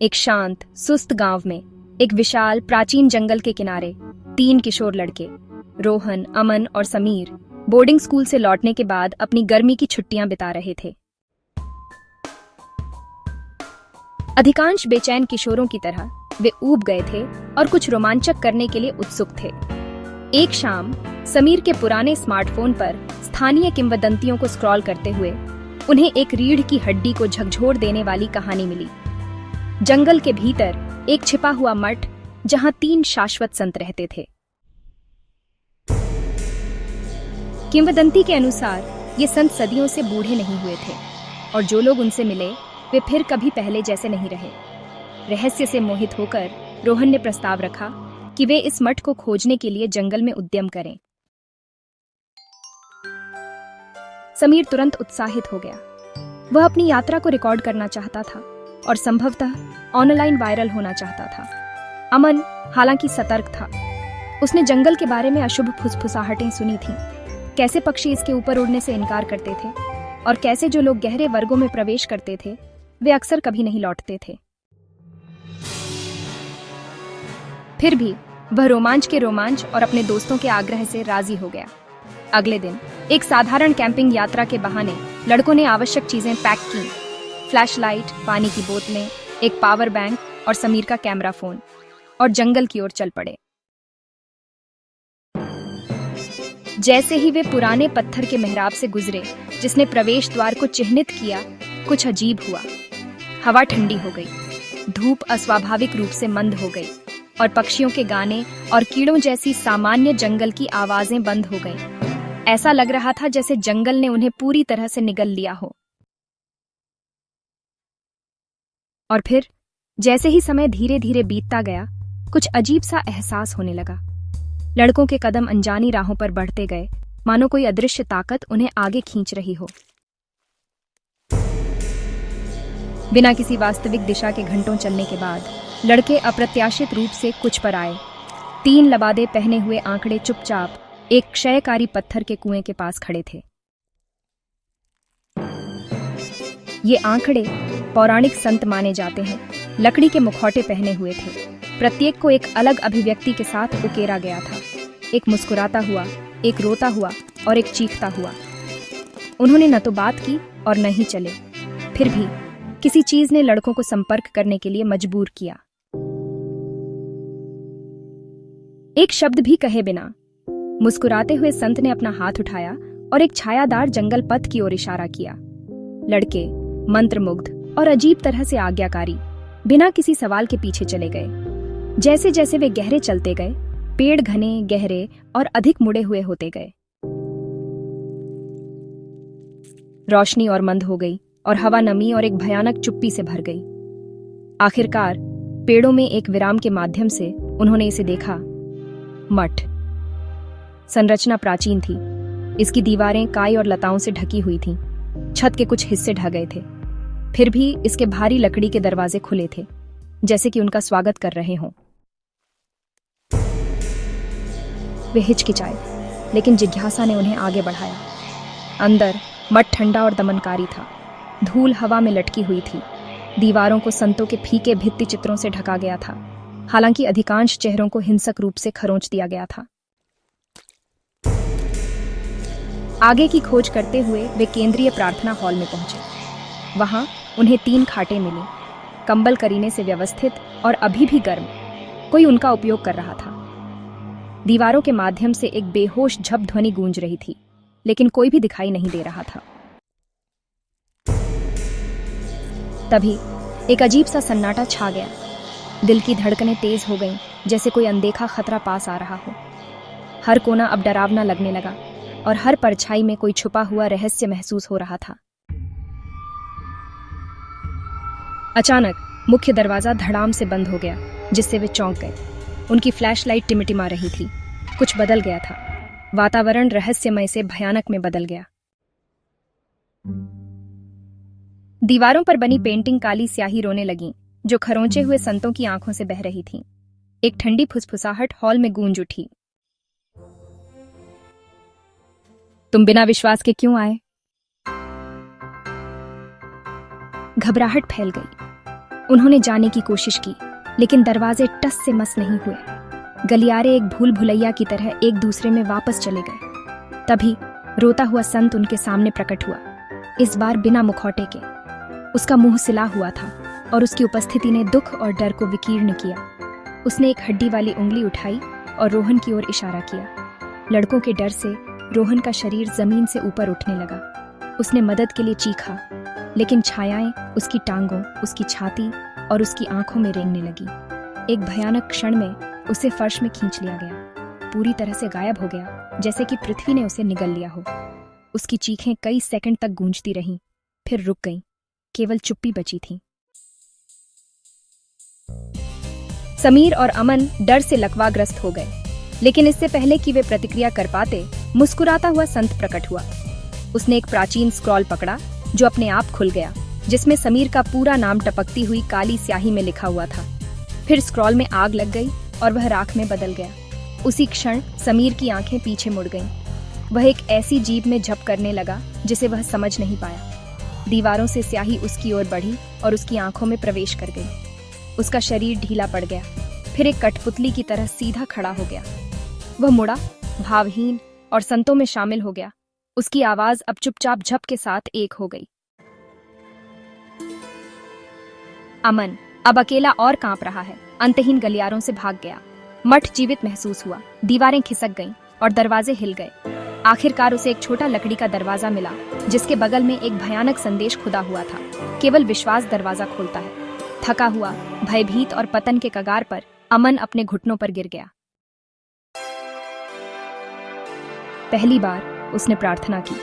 एक शांत, सुस्त गांव में, एक विशाल, प्राचीन जंगल के किनारे, 3 किशोर लड़के, रोहन, अमन और समीर, बोर्डिंग स्कूल से लौटने के बाद अपनी गर्मी की छुट्टियां बिता रहे थे। अधिकांश बेचैन किशोरों की तरह वे ऊब गए थे और कुछ रोमांचक करने के लिए उत्सुक थे। एक शाम समीर के पुराने स्मार्टफोन पर स्थानीय किंवदंतियों को स्क्रॉल करते हुए उन्हें एक रीढ़ की हड्डी को झकझोर देने वाली कहानी मिली। जंगल के भीतर एक छिपा हुआ मठ जहां 3 शाश्वत संत रहते थे। किंवदंती के अनुसार ये संत सदियों से बूढ़े नहीं हुए थे और जो लोग उनसे मिले वे फिर कभी पहले जैसे नहीं रहे। रहस्य से मोहित होकर रोहन ने प्रस्ताव रखा कि वे इस मठ को खोजने के लिए जंगल में उद्यम करें। समीर तुरंत उत्साहित हो गया। वह अपनी यात्रा को रिकॉर्ड करना चाहता था और संभवतः ऑनलाइन वायरल होना चाहता था। अमन हालांकि सतर्क था। उसने जंगल के बारे में अशुभ फुसफुसाहटें सुनी थीं। कैसे पक्षी इसके ऊपर उड़ने से इनकार करते थे और कैसे जो लोग गहरे वर्गों में प्रवेश करते थे वे अक्सर कभी नहीं लौटते थे। फिर भी वह रोमांच के रोमांच और अपने दोस्तों के आग्रह से राजी हो गया। अगले दिन एक साधारण कैंपिंग यात्रा के बहाने लड़कों ने आवश्यक चीजें पैक की। फ्लैशलाइट, पानी की बोतलें, एक पावर बैंक और समीर का कैमरा फोन, और जंगल की ओर चल पड़े। जैसे ही वे पुराने पत्थर के मेहराब से गुजरे जिसने प्रवेश द्वार को चिह्नित किया, कुछ अजीब हुआ। हवा ठंडी हो गई, धूप अस्वाभाविक रूप से मंद हो गई और पक्षियों के गाने और कीड़ों जैसी सामान्य जंगल की आवाजें बंद हो गईं। ऐसा लग रहा था जैसे जंगल ने उन्हें पूरी तरह से निगल लिया हो। और फिर जैसे ही समय धीरे धीरे बीतता गया, कुछ अजीब सा एहसास होने लगा। लड़कों के कदम अनजानी राहों पर बढ़ते गए, मानो कोई अदृश्य ताकत उन्हें आगे खींच रही हो। बिना किसी वास्तविक दिशा के घंटों चलने के बाद लड़के अप्रत्याशित रूप से कुछ पर आए। 3 लबादे पहने हुए आंकड़े चुपचाप एक क्षयकारी पत्थर के कुएं के पास खड़े थे। ये आंकड़े पौराणिक संत माने जाते हैं। लकड़ी के मुखौटे पहने हुए थे। प्रत्येक को एक अलग अभिव्यक्ति के साथ उकेरा गया था। एक मुस्कुराता हुआ, एक रोता हुआ और एक चीखता हुआ। उन्होंने न तो बात की और न ही चले। फिर भी किसी चीज ने लड़कों को संपर्क करने के लिए मजबूर किया। एक शब्द भी कहे बिना मुस्कुराते हुए संत ने अपना हाथ उठाया और एक छायादार जंगल पथ की ओर इशारा किया। लड़के मंत्रमुग्ध और अजीब तरह से आज्ञाकारी बिना किसी सवाल के पीछे चले गए। जैसे जैसे वे गहरे चलते गए, पेड़ घने, गहरे और अधिक मुड़े हुए होते गए। रोशनी और मंद हो गई और हवा नमी और एक भयानक चुप्पी से भर गई। आखिरकार पेड़ों में एक विराम के माध्यम से उन्होंने इसे देखा। मठ। संरचना प्राचीन थी। इसकी दीवारें काई और लताओं से ढकी हुई थीं। छत के कुछ हिस्से ढह गए थे। फिर भी इसके भारी लकड़ी के दरवाजे खुले थे, जैसे कि उनका स्वागत कर रहे हों। वे हिचकिचाए, लेकिन जिज्ञासा ने उन्हें आगे बढ़ाया। अंदर मठ ठंडा और दमनकारी था। धूल हवा में लटकी हुई थी। दीवारों को संतों के फीके भित्ति चित्रों से ढका गया था, हालांकि अधिकांश चेहरों को हिंसक रूप से खरोंच दिया गया था। आगे की खोज करते हुए वे केंद्रीय प्रार्थना हॉल में पहुंचे। वहां उन्हें 3 खाटें मिली, कंबल करीने से व्यवस्थित और अभी भी गर्म। कोई उनका उपयोग कर रहा था। दीवारों के माध्यम से एक बेहोश झप ध्वनि गूंज रही थी, लेकिन कोई भी दिखाई नहीं दे रहा था। तभी एक अजीब सा सन्नाटा छा गया। दिल की धड़कनें तेज हो गईं, जैसे कोई अनदेखा खतरा पास आ रहा हो। हर कोना अब डरावना लगने लगा और हर परछाई में कोई छुपा हुआ रहस्य महसूस हो रहा था। अचानक मुख्य दरवाजा धड़ाम से बंद हो गया, जिससे वे चौंक गए। उनकी फ्लैशलाइट टिमटिमा रही थी। कुछ बदल गया था। वातावरण रहस्यमय से भयानक में बदल गया। दीवारों पर बनी पेंटिंग काली स्याही रोने लगीं, जो खरोंचे हुए संतों की आंखों से बह रही थीं। एक ठंडी फुसफुसाहट हॉल में गूंज उठी। तुम बिना विश्वास के क्यों आए? घबराहट फैल गई। उन्होंने जाने की कोशिश की, लेकिन दरवाजे टस से मस नहीं हुए। गलियारे एक भूल भुलैया की तरह एक दूसरे में वापस चले गए। तभी रोता हुआ संत उनके सामने प्रकट हुआ, इस बार बिना मुखौटे के। उसका मुंह सिला हुआ था और उसकी उपस्थिति ने दुख और डर को विकीर्ण किया। उसने एक हड्डी वाली उंगली उठाई और रोहन की ओर इशारा किया। लड़कों के डर से रोहन का शरीर जमीन से ऊपर उठने लगा। उसने मदद के लिए चीखा, लेकिन छायाएं उसकी टांगों, उसकी छाती और उसकी आंखों में रेंगने लगी। एक भयानक क्षण में उसे फर्श में खींच लिया गया। पूरी तरह से गायब हो गया, जैसे कि पृथ्वी ने उसे निगल लिया हो। उसकी चीखें कई सेकंड तक गूंजती रहीं, फिर रुक गईं। केवल चुप्पी बची थी। समीर और अमन डर से लकवाग्रस्त हो गए, लेकिन इससे पहले कि वे प्रतिक्रिया कर पाते, मुस्कुराता हुआ संत प्रकट हुआ। उसने एक प्राचीन स्क्रॉल पकड़ा जो अपने आप खुल गया, जिसमें समीर का पूरा नाम टपकती हुई काली स्याही में लिखा हुआ था। फिर स्क्रॉल में आग लग गई और वह राख में बदल गया। उसी क्षण समीर की आंखें पीछे मुड़ गईं। वह एक ऐसी जीभ में झप करने लगा जिसे वह समझ नहीं पाया। दीवारों से स्याही उसकी ओर बढ़ी और उसकी आंखों में प्रवेश कर गई। उसका शरीर ढीला पड़ गया, फिर एक कठपुतली की तरह सीधा खड़ा हो गया। वह मुड़ा, भावहीन और संतों में शामिल हो गया। उसकी आवाज अब चुपचाप झप के साथ एक हो गई। अमन अब अकेला और कांप रहा है, अंतहीन गलियारों से भाग गया। मठ जीवित महसूस हुआ, दीवारें खिसक गईं और दरवाजे हिल गए। आखिरकार उसे एक छोटा लकड़ी का दरवाजा मिला, जिसके बगल में एक भयानक संदेश खुदा हुआ था, केवल विश्वास दरवाजा खोलता है। थका हुआ, भयभीत और पतन के कगार पर अमन अपने घुटनों पर गिर गया। पहली बार उसने प्रार्थना की,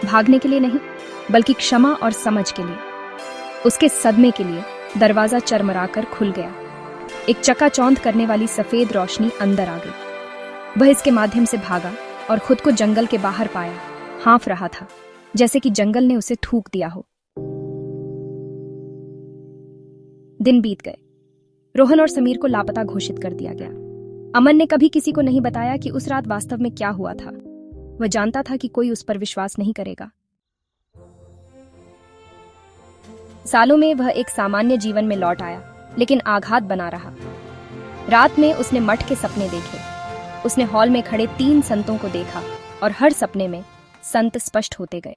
भागने के लिए नहीं, बल्कि क्षमा और समझ के लिए। उसके सदमे के लिए दरवाजा चरमराकर खुल गया। एक चकाचौंध करने वाली सफेद रोशनी अंदर आ गई। वह इसके माध्यम से भागा और खुद को जंगल के बाहर पाया। हाँफ रहा था, जैसे कि जंगल ने उसे थूक दिया हो। दिन बीत गए। रोहन और समीर को लापता घोषित कर दिया गया। अमन ने कभी किसी को नहीं बताया कि उस रात वास्तव में क्या हुआ था। वह जानता था कि कोई उस पर विश्वास नहीं करेगा। सालों में वह एक सामान्य जीवन में लौट आया, लेकिन आघात बना रहा। रात में उसने मठ के सपने देखे। उसने हॉल में खड़े 3 संतों को देखा और हर सपने में संत स्पष्ट होते गए।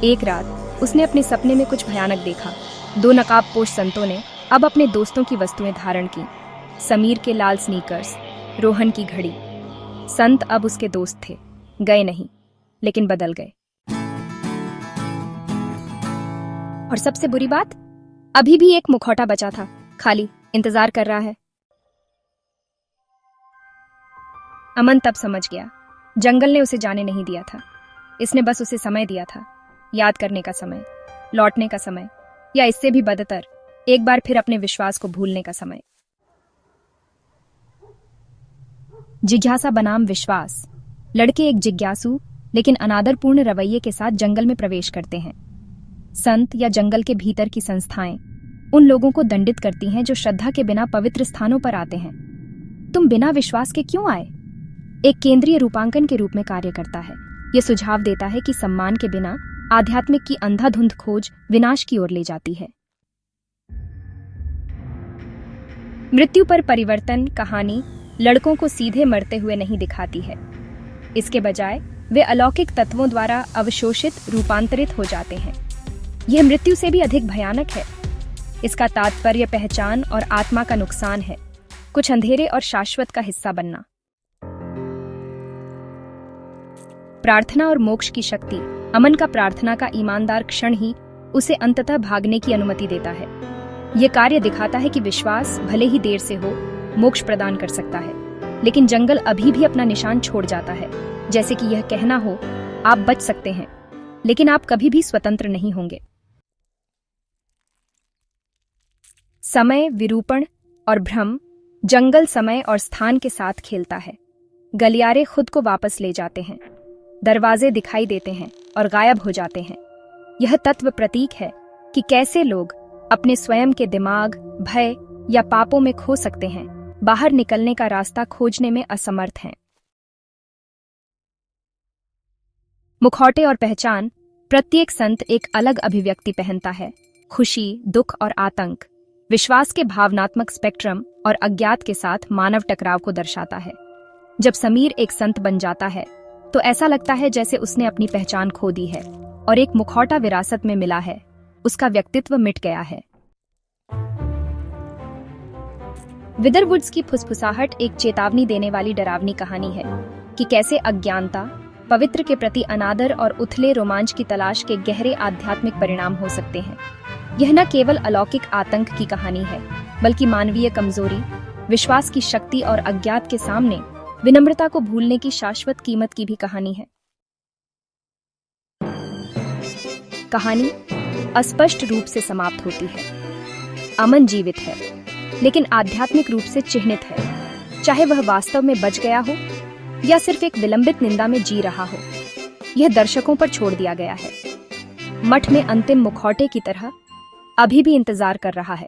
एक रात उसने अपने सपने में कुछ भयानक देखा। 2 नकाबपोश संतों ने अब अपने दोस्तों की वस्तुएं धारण की। समीर के लाल स्नीकर्स, रोहन की घड़ी। संत अब उसके दोस्त थे, गए नहीं, लेकिन बदल गए। और सबसे बुरी बात, अभी भी एक मुखौटा बचा था, खाली, इंतजार कर रहा है। अमन तब समझ गया, जंगल ने उसे जाने नहीं दिया था। इसने बस उसे समय दिया था, याद करने का समय, लौटने का समय, या इससे भी बदतर, एक बार फिर अपने विश्वास को भूलने का समय। जिज्ञासा बनाम विश्वास। लड़के एक जिज्ञासु लेकिन अनादरपूर्ण रवैये के साथ जंगल में प्रवेश करते हैं। संत या जंगल के भीतर की संस्थाएं उन लोगों को दंडित करती हैं जो श्रद्धा के बिना पवित्र स्थानों पर आते हैं। तुम बिना विश्वास के क्यों आए? एक केंद्रीय रूपांकन के रूप में कार्य करता है। यह सुझाव देता है कि सम्मान के बिना आध्यात्मिक की अंधाधुंध खोज विनाश की ओर ले जाती है। मृत्यु पर परिवर्तन कहानी लड़कों को सीधे मरते हुए नहीं दिखाती है। इसके बजाय वे अलौकिक तत्वों द्वारा अवशोषित, रूपांतरित हो जाते हैं। यह मृत्यु से भी अधिक भयानक है। इसका तात्पर्य पहचान और आत्मा का नुकसान है, कुछ अंधेरे और शाश्वत का हिस्सा बनना। प्रार्थना और मोक्ष की शक्ति। अमन का प्रार्थना का ईमानदार क्षण ही उसे अंततः भागने की अनुमति देता है। यह कार्य दिखाता है कि विश्वास भले ही देर से हो, मोक्ष प्रदान कर सकता है। लेकिन जंगल अभी भी अपना निशान छोड़ जाता है, जैसे कि यह कहना हो, आप बच सकते हैं, लेकिन आप कभी भी स्वतंत्र नहीं होंगे। समय, विरूपण और भ्रम। जंगल समय और स्थान के साथ खेलता है। गलियारे खुद को वापस ले जाते हैं, दरवाजे दिखाई देते हैं और गायब हो जाते हैं। यह तत्व प्रतीक है कि कैसे लोग अपने स्वयं के दिमाग, भय या पापों में खो सकते हैं, बाहर निकलने का रास्ता खोजने में असमर्थ हैं। मुखौटे और पहचान। प्रत्येक संत एक अलग अभिव्यक्ति पहनता है, खुशी, दुख और आतंक, विश्वास के भावनात्मक स्पेक्ट्रम और अज्ञात के साथ मानव टकराव को दर्शाता है। जब समीर एक संत बन जाता है तो ऐसा लगता है जैसे उसने अपनी पहचान खो दी है और एक मुखौटा विरासत में मिला है, उसका व्यक्तित्व मिट गया है। विदरवुड्स की फुसफुसाहट एक चेतावनी देने वाली डरावनी कहानी है कि कैसे अज्ञानता, पवित्र के प्रति अनादर और उथले रोमांच की तलाश के गहरे आध्यात्मिक परिणाम हो सकते हैं। यह न केवल अलौकिक आतंक की कहानी है, बल्कि मानवीय कमजोरी, विश्वास की शक्ति और अज्ञात के सामने विनम्रता को भूलने की शाश्वत कीमत की भी कहानी है। कहानी अस्पष्ट रूप से समाप्त होती है। अमन जीवित है, लेकिन आध्यात्मिक रूप से चिह्नित है, चाहे वह वास्तव में बच गया हो या सिर्फ एक विलंबित निंदा में जी रहा हो। यह दर्शकों पर छोड़ दिया गया है। मठ में अंतिम मुखौटे की तरह अभी भी इंतजार कर रहा है।